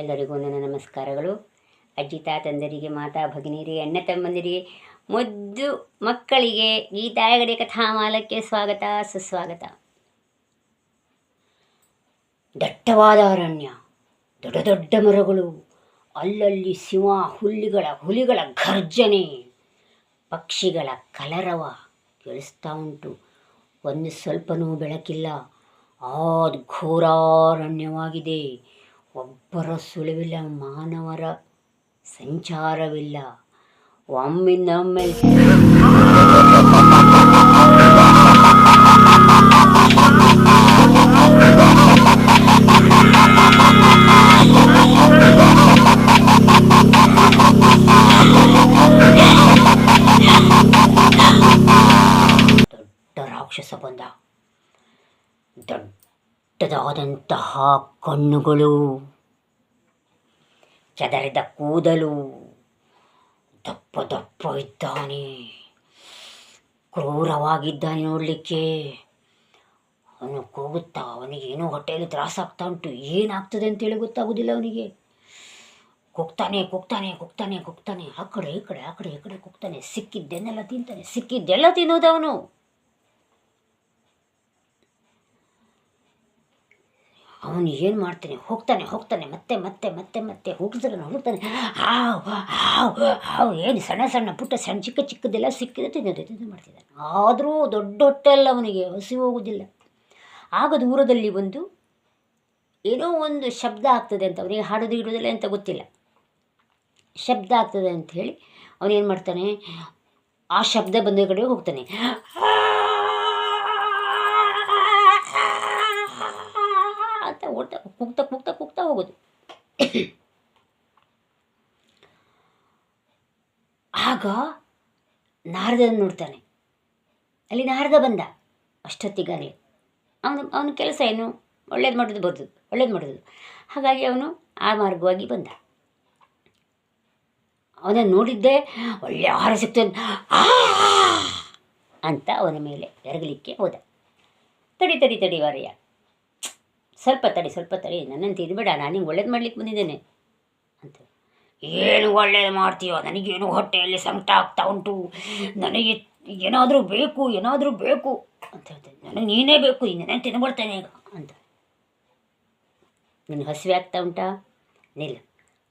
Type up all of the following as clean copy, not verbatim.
ಎಲ್ಲರಿಗೂ ನನ್ನ ನಮಸ್ಕಾರಗಳು. ಅಜ್ಜಿ ತಾತಂದರಿಗೆ, ಮಾತಾ ಭಗಿನಿಯರಿಗೆ, ಅಣ್ಣ ತಮ್ಮಂದಿರಿಗೆ, ಮುದ್ದು ಮಕ್ಕಳಿಗೆ ಗೀತಾಯಗಡೆ ಕಥಾಮಾಲಕ್ಕೆ ಸ್ವಾಗತ ಸುಸ್ವಾಗತ. ದಟ್ಟವಾದ ಅರಣ್ಯ, ದೊಡ್ಡ ದೊಡ್ಡ ಮರಗಳು, ಅಲ್ಲಲ್ಲಿ ಸಿಂಹ ಹುಲಿಗಳ ಘರ್ಜನೆ, ಪಕ್ಷಿಗಳ ಕಲರವ ಕೇಳಿಸ್ತಾ ಉಂಟು. ಒಂದು ಸ್ವಲ್ಪನೂ ಬೆಳಕಿಲ್ಲ. ಘೋರಾರಣ್ಯವಾಗಿದೆ. ಒಬ್ಬರ ಸುಳಿವಿಲ್ಲ, ಮಾನವರ ಸಂಚಾರವಿಲ್ಲ. ಒಮ್ಮಿಂದೊಮ್ಮೆ ದೊಡ್ಡ ರಾಕ್ಷಸ ಬಂದ. ದೊಡ್ಡದಾದಂತಹ ಕಣ್ಣುಗಳು, ಚದರಿದ ಕೂದಲು, ದಪ್ಪ ದಪ್ಪ ಇದ್ದಾನೆ, ಕ್ರೂರವಾಗಿದ್ದಾನೆ ನೋಡಲಿಕ್ಕೆ. ಅವನು ಕೂಗುತ್ತಾ, ಅವನಿಗೇನೋ ಹೊಟ್ಟೆಯಲ್ಲಿ ತ್ರಾಸಾಗ್ತಾ ಉಂಟು. ಏನಾಗ್ತದೆ ಅಂತೇಳಿ ಗೊತ್ತಾಗೋದಿಲ್ಲ ಅವನಿಗೆ. ಕೂಗ್ತಾನೆ ಆ ಕಡೆ ಈ ಕಡೆ ಕೂಗ್ತಾನೆ. ಸಿಕ್ಕಿದ್ದೆಲ್ಲ ತಿನ್ನೋದವನು. ಅವನು ಏನು ಮಾಡ್ತಾನೆ, ಹೋಗ್ತಾನೆ ಮತ್ತೆ ಹೋಗ್ತಾನೆ. ಹಾವು ಏನು ಸಣ್ಣ ಪುಟ್ಟ ಚಿಕ್ಕದೆಲ್ಲ ಸಿಕ್ಕಿದೆ ತಿನ್ನೋದು ಮಾಡ್ತಿದ್ದಾನೆ. ಆದರೂ ದೊಡ್ಡ ಹೊಟ್ಟೆಲ್ಲ ಅವನಿಗೆ ಹಸಿ ಹೋಗುವುದಿಲ್ಲ. ಆಗ ದೂರದಲ್ಲಿ ಏನೋ ಒಂದು ಶಬ್ದ ಆಗ್ತದೆ ಅಂತ, ಅವನಿಗೆ ಹಾಡೋದು ಇಡೋದಿಲ್ಲ ಅಂತ ಗೊತ್ತಿಲ್ಲ. ಶಬ್ದ ಆಗ್ತದೆ ಅಂತ ಹೇಳಿ ಅವನೇನು ಮಾಡ್ತಾನೆ, ಆ ಶಬ್ದ ಬಂದ ಕಡೆ ಹೋಗ್ತಾನೆ. ಅಂತ ಕೂಗ್ತಾ ಹೋಗೋದು. ಆಗ ನಾರದನ್ನು ನೋಡ್ತಾನೆ. ಅಲ್ಲಿ ನಾರದ ಬಂದ ಅಷ್ಟೊತ್ತಿಗಾಗಲೇ. ಅವನ ಕೆಲಸ ಏನು, ಒಳ್ಳೇದು ಮಾಡೋದು. ಹಾಗಾಗಿ ಅವನು ಆ ಮಾರ್ಗವಾಗಿ ಬಂದ. ಅವನನ್ನು ನೋಡಿದ್ದೆ, ಒಳ್ಳೆ ಆಹಾರ ಸಿಗ್ತದೆ ಅಂತ ಅವನ ಮೇಲೆ ಎರಗಲಿಕ್ಕೆ ಹೋದ. ತಡಿ ವಾರಯ್ಯ, ಸ್ವಲ್ಪ ತಡಿ, ನನ್ನನ್ನು ತಿದ್ಬೇಡ, ನಾನು ನಿಂಗೆ ಒಳ್ಳೇದು ಮಾಡ್ಲಿಕ್ಕೆ ಬಂದಿದ್ದೇನೆ ಅಂತ. ಏನು ಒಳ್ಳೇದು ಮಾಡ್ತೀಯೋ, ನನಗೇನು ಹೊಟ್ಟೆಯಲ್ಲಿ ಸಂಕಟ ಆಗ್ತಾ ಉಂಟು, ನನಗೆ ಏನಾದರೂ ಬೇಕು ಅಂತ ಹೇಳ್ತೇನೆ. ನನಗೆ ನೀನೇ ಬೇಕು, ನಾನು ತಿನ್ಬಿಡ್ತೇನೆ ಈಗ ಅಂತ. ನಿನಗೆ ಹಸಿವೆ ಆಗ್ತಾ ಉಂಟಾ? ನಿಲ್ಲ,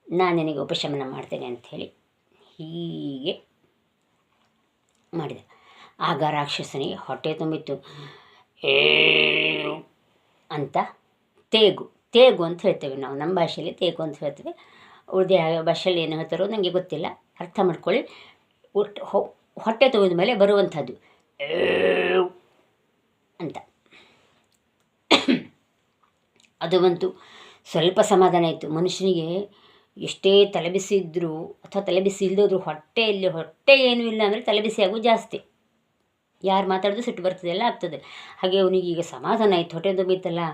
ನಾನು ನಿನಗೆ ಉಪಶಮನ ಮಾಡ್ತೇನೆ ಅಂಥೇಳಿ ಹೀಗೆ ಮಾಡಿದ. ಆಗ ರಾಕ್ಷಸನಿಗೆ ಹೊಟ್ಟೆ ತುಂಬಿತ್ತು. ಅಂತ ತೇಗು ಅಂತ ಹೇಳ್ತೇವೆ ನಾವು, ನಮ್ಮ ಭಾಷೆಯಲ್ಲಿ ತೇಗು ಅಂತ ಹೇಳ್ತೇವೆ. ಉಳಿದ ಭಾಷೆಯಲ್ಲಿ ಏನು ಹೇಳ್ತಾರೋ ನನಗೆ ಗೊತ್ತಿಲ್ಲ, ಅರ್ಥ ಮಾಡ್ಕೊಳ್ಳಿ. ಹೊಟ್ಟೆ ತುಂಬಿದ ಮೇಲೆ ಬರುವಂಥದ್ದು ಅಂತ. ಅದು ಬಂತು. ಸ್ವಲ್ಪ ಸಮಾಧಾನ ಆಯಿತು ಮನುಷ್ಯನಿಗೆ. ಎಷ್ಟೇ ತಲೆಬಿಸಿ ಇದ್ದರೂ ಅಥವಾ ತಲೆಬಿಸಿ ಇಲ್ಲದೋದ್ರೂ ಹೊಟ್ಟೆ ಏನೂ ಇಲ್ಲ ಅಂದರೆ ತಲೆಬಿಸಿ ಆಗೋದು ಜಾಸ್ತಿ. ಯಾರು ಮಾತಾಡೋದು ಸಿಟ್ಟು ಬರ್ತದೆ, ಎಲ್ಲ ಆಗ್ತದೆ. ಹಾಗೆ ಅವನಿಗೆ ಈಗ ಸಮಾಧಾನ ಆಯಿತು, ಹೊಟ್ಟೆ ತುಂಬಿತ್ತಲ್ಲ.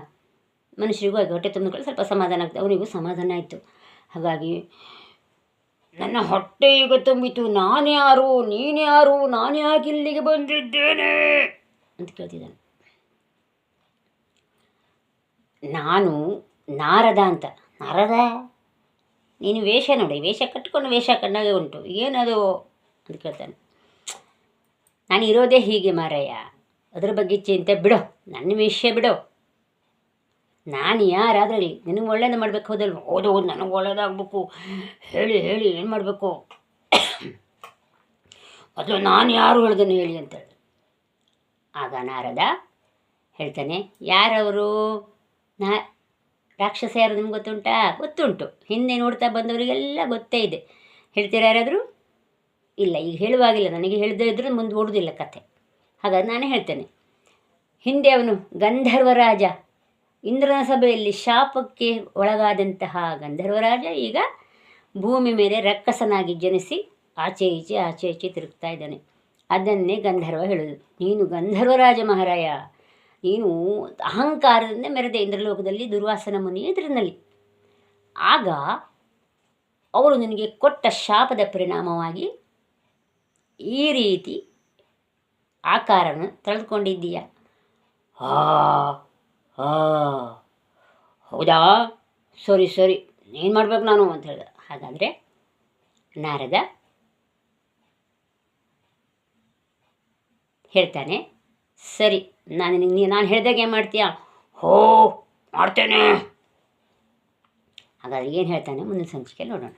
ಮನುಷ್ಯರಿಗೂ ಹಾಗೆ ಹೊಟ್ಟೆ ತುಂಬಿಕೊಂಡು ಸ್ವಲ್ಪ ಸಮಾಧಾನ ಆಗ್ತದೆ. ಅವನಿಗೂ ಸಮಾಧಾನ ಆಯಿತು. ಹಾಗಾಗಿ ನನ್ನ ಹೊಟ್ಟೆ ಈಗ ತುಂಬಿತು, ನಾನ್ಯಾರು, ನೀನ್ಯಾರು, ನಾನು ಯಾಕೆ ಇಲ್ಲಿಗೆ ಬಂದಿದ್ದೇನೆ ಅಂತ ಕೇಳ್ತಿದ್ದಾನೆ. ನಾನು ನಾರದ ಅಂತ. ನಾರದ, ನೀನು ವೇಷ ನೋಡಿ, ವೇಷ ಕಟ್ಕೊಂಡು ವೇಷ ಕಣ್ಣಾಗೆ ಉಂಟು, ಏನದು ಅಂತ ಕೇಳ್ತಾನೆ. ನಾನು ಇರೋದೇ ಹೀಗೆ ಮಾರಾಯ, ಅದ್ರ ಬಗ್ಗೆ ಚಿಂತೆ ಬಿಡೋ, ನನ್ನ ವಿಷಯ ಬಿಡೋ. ನಾನು ಯಾರಾದ್ರಲ್ಲಿ ನಿನಗೆ ಒಳ್ಳೇದು ಮಾಡಬೇಕು, ಹೌದಲ್ವ? ಹೌದು, ನನಗೆ ಒಳ್ಳೇದಾಗಬೇಕು. ಹೇಳಿ ಏನು ಮಾಡಬೇಕು ಮೊದಲು ನಾನು ಯಾರು ಹೇಳ್ದೇನೆ ಹೇಳಿ ಅಂತೇಳಿ. ಆಗ ನಾರದ ಹೇಳ್ತಾನೆ, ಯಾರವರು? ರಾಕ್ಷಸ ಯಾರು ನಿಮ್ಗೆ ಗೊತ್ತುಂಟಾ? ಗೊತ್ತುಂಟು, ಹಿಂದೆ ನೋಡ್ತಾ ಬಂದವರಿಗೆಲ್ಲ ಗೊತ್ತೇ ಇದೆ. ಹೇಳ್ತೀರಾ ಯಾರಾದರೂ? ಇಲ್ಲ, ಈಗ ಹೇಳುವಾಗಿಲ್ಲ, ನನಗೆ ಹೇಳದೇ ಇದ್ರೂ ಮುಂದೆ ಓಡುವುದಿಲ್ಲ ಕಥೆ. ಹಾಗಾಗಿ ನಾನೇ ಹೇಳ್ತೇನೆ. ಹಿಂದೆ ಅವನು ಗಂಧರ್ವರಾಜ, ಇಂದ್ರನ ಸಭೆಯಲ್ಲಿ ಶಾಪಕ್ಕೆ ಒಳಗಾದಂತಹ ಗಂಧರ್ವರಾಜ ಈಗ ಭೂಮಿ ಮೇಲೆ ರಕ್ಕಸನಾಗಿ ಜನಿಸಿ ಆಚೆ ಈಚೆ ತಿರುಗ್ತಾ ಇದ್ದಾನೆ. ಅದನ್ನೇ ಗಂಧರ್ವ ಹೇಳೋದು. ನೀನು ಗಂಧರ್ವರಾಜ ಮಹಾರಾಯ, ನೀನು ಅಹಂಕಾರದಿಂದ ಮೆರೆದ ಇಂದ್ರಲೋಕದಲ್ಲಿ ದುರ್ವಾಸನ ಮುನಿ ಎದುರಿನಲ್ಲಿ. ಆಗ ಅವರು ನಿನಗೆ ಕೊಟ್ಟ ಶಾಪದ ಪರಿಣಾಮವಾಗಿ ಈ ರೀತಿ ಆಕಾರವನ್ನು ತಳೆದುಕೊಂಡಿದ್ದೀಯ. ಹೌದಾ, ಸರಿ ಏನು ಮಾಡ್ಬೇಕು ನಾನು ಅಂತ ಹೇಳಿದ. ಹಾಗಾದರೆ ನಾರದ ಹೇಳ್ತಾನೆ, ಸರಿ ನಾನು ಹೇಳಿದಾಗ ಏನು ಮಾಡ್ತೀಯಾ? ಹೋ ಮಾಡ್ತೇನೆ. ಹಾಗಾದರೆ ಏನು ಹೇಳ್ತಾನೆ ಮುಂದಿನ ಸಂಚಿಕೆಯಲ್ಲಿ ನೋಡೋಣ.